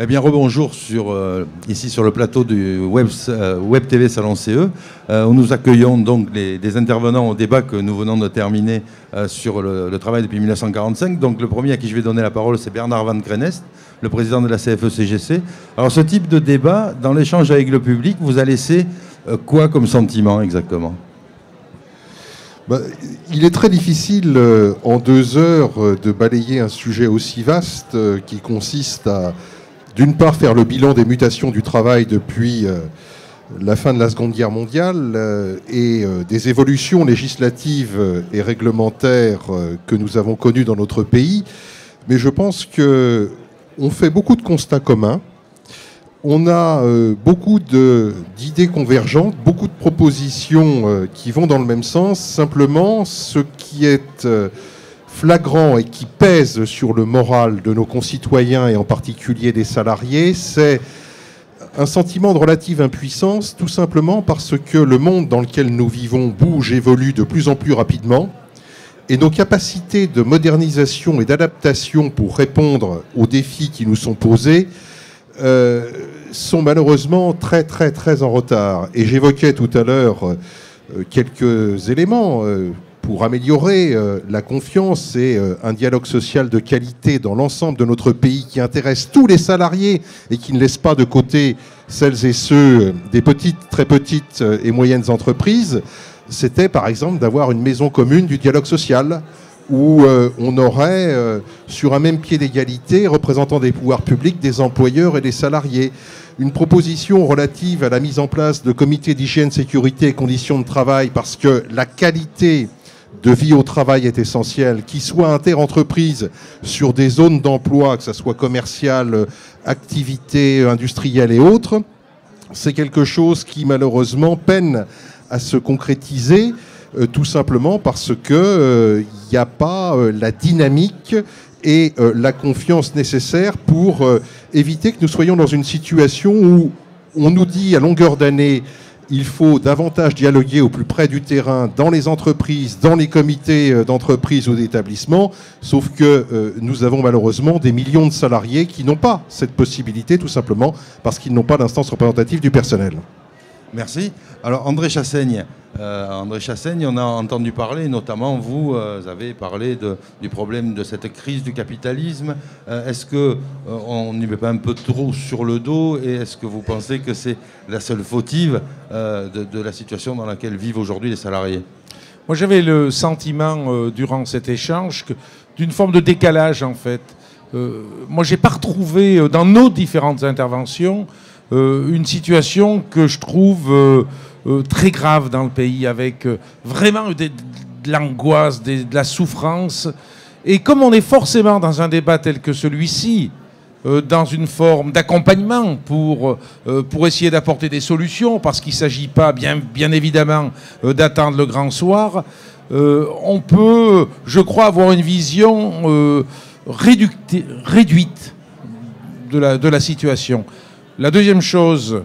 Eh bien, rebonjour ici sur le plateau du Web TV Salon CE, où nous accueillons donc des intervenants au débat que nous venons de terminer sur le travail depuis 1945. Donc, le premier à qui je vais donner la parole, c'est Bernard Van Krenest, le président de la CFE-CGC. Alors, ce type de débat, dans l'échange avec le public, vous a laissé quoi comme sentiment exactement ? Il est très difficile en 2 heures de balayer un sujet aussi vaste qui consiste à, d'une part, faire le bilan des mutations du travail depuis la fin de la Seconde Guerre mondiale et des évolutions législatives et réglementaires que nous avons connues dans notre pays. Mais je pense qu'on fait beaucoup de constats communs. On a beaucoup d'idées convergentes, beaucoup de propositions qui vont dans le même sens. Simplement, ce qui est flagrant et qui pèse sur le moral de nos concitoyens et en particulier des salariés, c'est un sentiment de relative impuissance, tout simplement parce que le monde dans lequel nous vivons bouge, évolue de plus en plus rapidement et nos capacités de modernisation et d'adaptation pour répondre aux défis qui nous sont posés sont malheureusement très très très en retard. Et j'évoquais tout à l'heure quelques éléments pour améliorer la confiance et un dialogue social de qualité dans l'ensemble de notre pays qui intéresse tous les salariés et qui ne laisse pas de côté celles et ceux des petites, très petites et moyennes entreprises. C'était par exemple d'avoir une maison commune du dialogue social où on aurait, sur un même pied d'égalité, représentant des pouvoirs publics, des employeurs et des salariés. Une proposition relative à la mise en place de comités d'hygiène, sécurité et conditions de travail, parce que la qualité de vie au travail est essentielle, qui soit inter-entreprise sur des zones d'emploi, que ce soit commercial, activité industrielle et autres, c'est quelque chose qui malheureusement peine à se concrétiser, tout simplement parce que il n'y a pas la dynamique et la confiance nécessaire pour éviter que nous soyons dans une situation où on nous dit à longueur d'année il faut davantage dialoguer au plus près du terrain, dans les entreprises, dans les comités d'entreprise ou d'établissement, sauf que nous avons malheureusement des millions de salariés qui n'ont pas cette possibilité, tout simplement parce qu'ils n'ont pas d'instance représentative du personnel. Merci. Alors André Chassaigne, on a entendu parler, notamment vous avez parlé du problème de cette crise du capitalisme. Est-ce qu'on n'y met pas un peu trop sur le dos et est-ce que vous pensez que c'est la seule fautive de la situation dans laquelle vivent aujourd'hui les salariés ? Moi j'avais le sentiment durant cet échange d'une forme de décalage en fait. Moi j'ai pas retrouvé dans nos différentes interventions une situation que je trouve très grave dans le pays, avec vraiment de l'angoisse, de la souffrance. Et comme on est forcément dans un débat tel que celui-ci, dans une forme d'accompagnement pour essayer d'apporter des solutions, parce qu'il ne s'agit pas, bien évidemment, d'attendre le grand soir, on peut, je crois, avoir une vision réduite de la situation. La deuxième chose,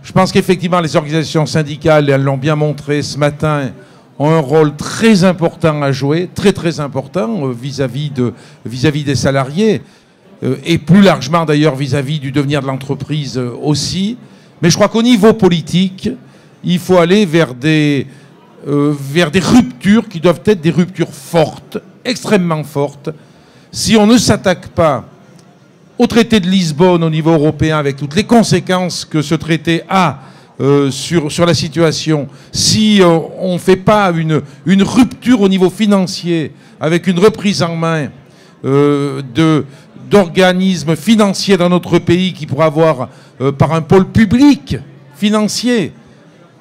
je pense qu'effectivement les organisations syndicales, elles l'ont bien montré ce matin, ont un rôle très important à jouer, très très important vis-à-vis des salariés, et plus largement d'ailleurs vis-à-vis du devenir de l'entreprise aussi. Mais je crois qu'au niveau politique, il faut aller vers des ruptures qui doivent être des ruptures fortes, extrêmement fortes. Si on ne s'attaque pas au traité de Lisbonne au niveau européen, avec toutes les conséquences que ce traité a sur la situation, si on ne fait pas une rupture au niveau financier, avec une reprise en main d'organismes financiers dans notre pays qui pourraient avoir, par un pôle public financier,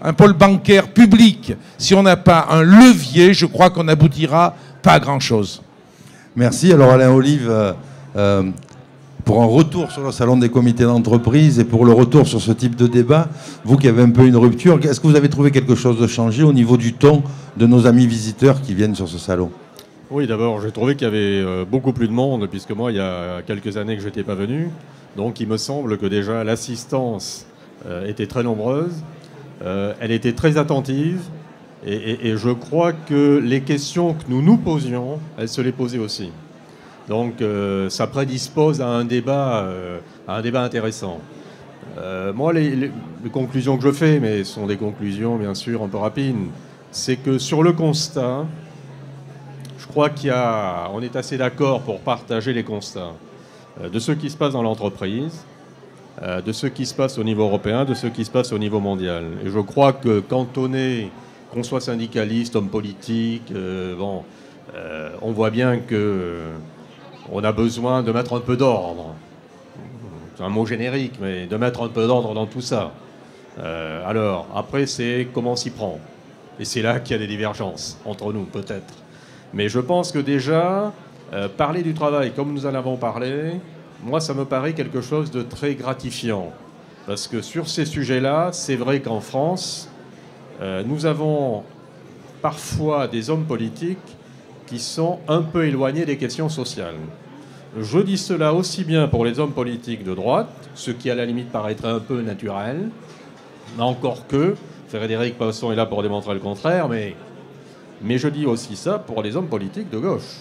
un pôle bancaire public, si on n'a pas un levier, je crois qu'on n'aboutira pas à grand-chose. Merci. Alors Alain Olive, pour un retour sur le salon des comités d'entreprise et pour le retour sur ce type de débat, vous qui avez un peu une rupture, est-ce que vous avez trouvé quelque chose de changé au niveau du ton de nos amis visiteurs qui viennent sur ce salon ? Oui, d'abord, j'ai trouvé qu'il y avait beaucoup plus de monde, puisque moi, il y a quelques années que je n'étais pas venu. Donc, il me semble que déjà l'assistance était très nombreuse, elle était très attentive, et je crois que les questions que nous nous posions, elles se les posaient aussi. Donc ça prédispose à un débat un débat intéressant. Moi, les conclusions que je fais, mais ce sont des conclusions bien sûr un peu rapides, c'est que sur le constat, je crois qu'on est assez d'accord pour partager les constats de ce qui se passe dans l'entreprise, de ce qui se passe au niveau européen, de ce qui se passe au niveau mondial. Et je crois que quand qu'on soit syndicaliste, homme politique, on voit bien qu'on a besoin de mettre un peu d'ordre. C'est un mot générique, mais de mettre un peu d'ordre dans tout ça. Alors, après, c'est comment s'y prend. Et c'est là qu'il y a des divergences entre nous, peut-être. Mais je pense que déjà, parler du travail comme nous en avons parlé, moi, ça me paraît quelque chose de très gratifiant. Parce que sur ces sujets-là, c'est vrai qu'en France, nous avons parfois des hommes politiques qui sont un peu éloignés des questions sociales. Je dis cela aussi bien pour les hommes politiques de droite, ce qui à la limite paraîtrait un peu naturel, mais encore que, Frédéric Passon est là pour démontrer le contraire, mais je dis aussi ça pour les hommes politiques de gauche.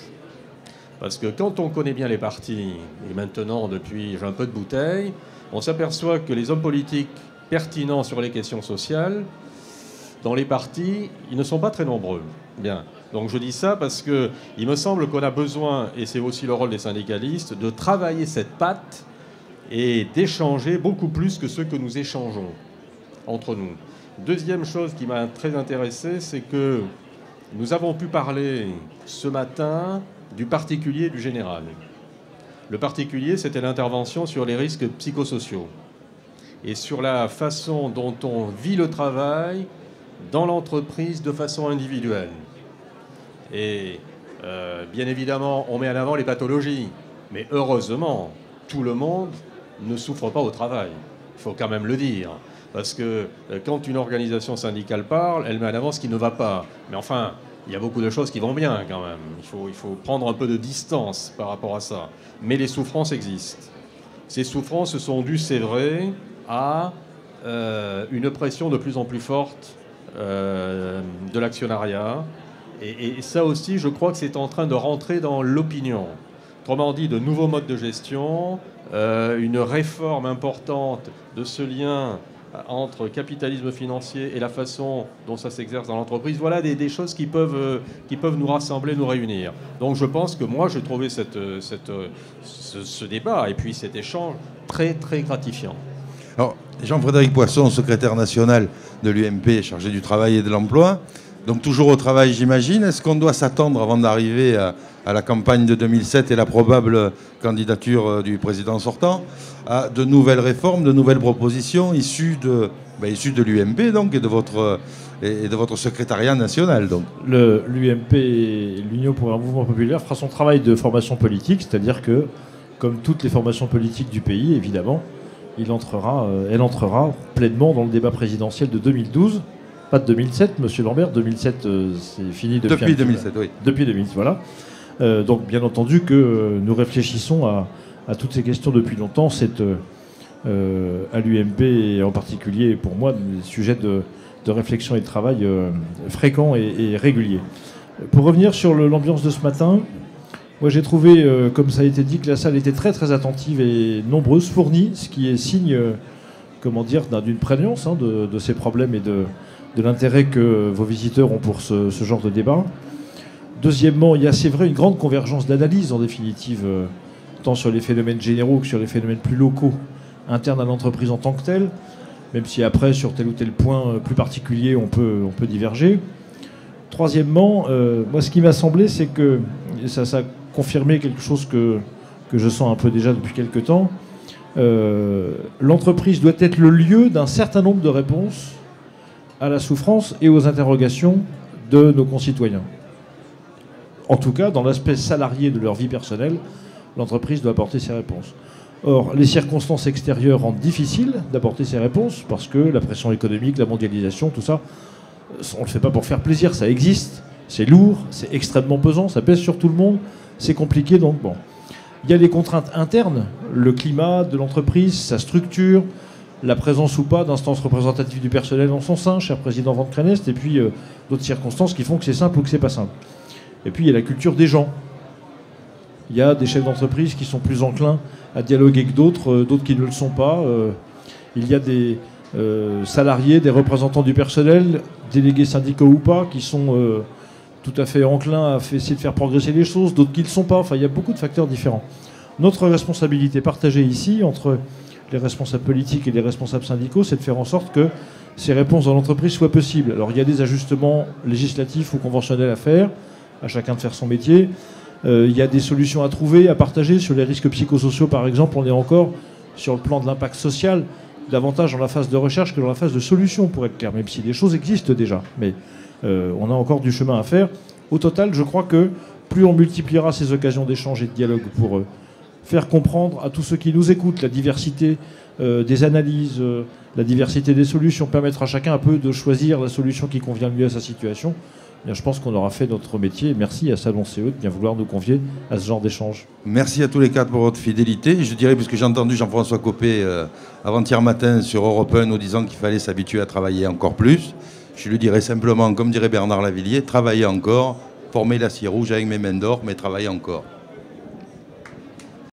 Parce que quand on connaît bien les partis, et maintenant depuis j'ai un peu de bouteille, on s'aperçoit que les hommes politiques pertinents sur les questions sociales, dans les partis, ils ne sont pas très nombreux. Bien. Donc je dis ça parce qu'il me semble qu'on a besoin, et c'est aussi le rôle des syndicalistes, de travailler cette patte et d'échanger beaucoup plus que ce que nous échangeons entre nous. Deuxième chose qui m'a très intéressé, c'est que nous avons pu parler ce matin du particulier et du général. Le particulier, c'était l'intervention sur les risques psychosociaux et sur la façon dont on vit le travail dans l'entreprise de façon individuelle. Et bien évidemment, on met en avant les pathologies. Mais heureusement, tout le monde ne souffre pas au travail. Il faut quand même le dire. Parce que quand une organisation syndicale parle, elle met en avant ce qui ne va pas. Mais enfin, il y a beaucoup de choses qui vont bien quand même. Il faut prendre un peu de distance par rapport à ça. Mais les souffrances existent. Ces souffrances se sont dues, c'est vrai, à une pression de plus en plus forte de l'actionnariat. Et ça aussi, je crois que c'est en train de rentrer dans l'opinion. Autrement dit, de nouveaux modes de gestion, une réforme importante de ce lien entre capitalisme financier et la façon dont ça s'exerce dans l'entreprise. Voilà des choses qui peuvent nous rassembler, nous réunir. Donc je pense que moi, j'ai trouvé ce débat et puis cet échange très, très gratifiant. Alors, Jean-Frédéric Poisson, secrétaire national de l'UMP, chargé du travail et de l'emploi, donc toujours au travail, j'imagine. Est-ce qu'on doit s'attendre, avant d'arriver à la campagne de 2007 et la probable candidature du président sortant, à de nouvelles réformes, de nouvelles propositions issues de l'UMP donc, et de votre secrétariat national donc. L'UMP, l'Union pour un mouvement populaire, fera son travail de formation politique, c'est-à-dire que, comme toutes les formations politiques du pays, évidemment, elle entrera pleinement dans le débat présidentiel de 2012. Pas de 2007, monsieur Lambert. 2007, c'est fini depuis 2007, oui. Depuis 2007, voilà. Donc, bien entendu que nous réfléchissons à toutes ces questions depuis longtemps. C'est à l'UMP, et en particulier pour moi, des sujets de réflexion et de travail fréquents et réguliers. Pour revenir sur l'ambiance de ce matin, moi j'ai trouvé, comme ça a été dit, que la salle était très très attentive et nombreuse, fournie, ce qui est signe, d'une prégnance de ces problèmes et de l'intérêt que vos visiteurs ont pour ce genre de débat. Deuxièmement, il y a, c'est vrai, une grande convergence d'analyse, en définitive, tant sur les phénomènes généraux que sur les phénomènes plus locaux, internes à l'entreprise en tant que telle, même si après, sur tel ou tel point plus particulier, on peut diverger. Troisièmement, moi, ce qui m'a semblé, c'est que ça a confirmé quelque chose que je sens un peu déjà depuis quelque temps. L'entreprise doit être le lieu d'un certain nombre de réponses à la souffrance et aux interrogations de nos concitoyens. En tout cas, dans l'aspect salarié de leur vie personnelle, l'entreprise doit apporter ses réponses. Or, les circonstances extérieures rendent difficile d'apporter ces réponses parce que la pression économique, la mondialisation, tout ça, on ne le fait pas pour faire plaisir, ça existe, c'est lourd, c'est extrêmement pesant, ça pèse sur tout le monde, c'est compliqué, donc bon. Il y a les contraintes internes, le climat de l'entreprise, sa structure, la présence ou pas d'instances représentatives du personnel en son sein, cher président Van Crenest, et puis d'autres circonstances qui font que c'est simple ou que c'est pas simple. Et puis il y a la culture des gens. Il y a des chefs d'entreprise qui sont plus enclins à dialoguer que d'autres, d'autres qui ne le sont pas. Il y a des salariés, des représentants du personnel, délégués syndicaux ou pas, qui sont tout à fait enclins à essayer de faire progresser les choses, d'autres qui ne le sont pas. Enfin, il y a beaucoup de facteurs différents. Notre responsabilité partagée ici, entre les responsables politiques et les responsables syndicaux, c'est de faire en sorte que ces réponses dans l'entreprise soient possibles. Alors, il y a des ajustements législatifs ou conventionnels à faire, à chacun de faire son métier. Il y a des solutions à trouver, à partager. Sur les risques psychosociaux, par exemple, on est encore sur le plan de l'impact social, davantage dans la phase de recherche que dans la phase de solution, pour être clair, même si des choses existent déjà. Mais on a encore du chemin à faire. Au total, je crois que plus on multipliera ces occasions d'échange et de dialogue pour faire comprendre à tous ceux qui nous écoutent la diversité des analyses, la diversité des solutions, permettre à chacun un peu de choisir la solution qui convient le mieux à sa situation, bien, je pense qu'on aura fait notre métier. Merci à Salon CE de bien vouloir nous convier à ce genre d'échange. Merci à tous les quatre pour votre fidélité. Je dirais, puisque j'ai entendu Jean-François Copé avant-hier matin sur Europe 1 nous disant qu'il fallait s'habituer à travailler encore plus, je lui dirais simplement, comme dirait Bernard Lavillier, travailler encore, former l'acier rouge avec mes mains d'or, mais travailler encore.